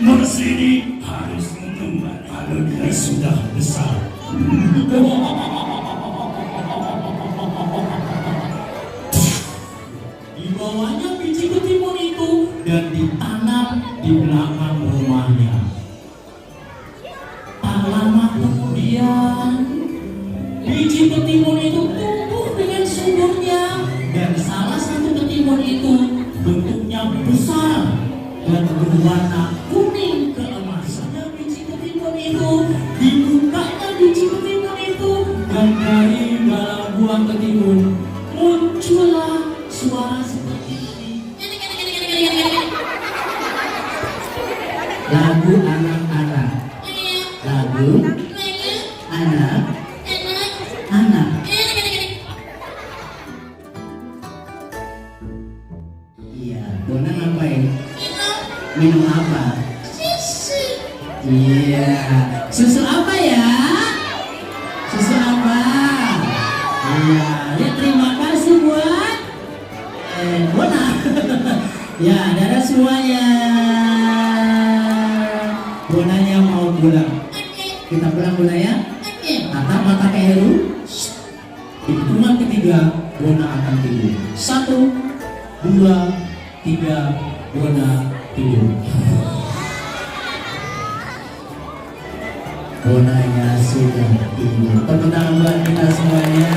Mas ini harus mengembat kalau dia sudah besar. Dibawanya biji ketimun itu dan ditanam di belakang rumahnya. Tak lama kemudian, biji ketimun itu tumbuh dengan suburnya dan salah satu ketimun itu bentuknya besar dan berwarna kuning keemasan. Biji ketimun itu dibukanya biji ketimun itu dan dari dalam buah ketimun muncullah suara seperti ini. Lagu anak-anak. Lagu anak-anak. Iya, Bona ngapain? Minum apa? Susu. Iya, susu apa ya? Susu apa? Iya, ya terima kasih buat Bona. Ya, darah semuanya. Bonanya mau pulang. Kita pulang Bona ya. Tatap mata ke Heru. Hitungan ketiga, Bona akan tidur. 1, 2, 3, Bona tidur. Bonanya sudah tidur. Tepuk tangan buat kita semuanya.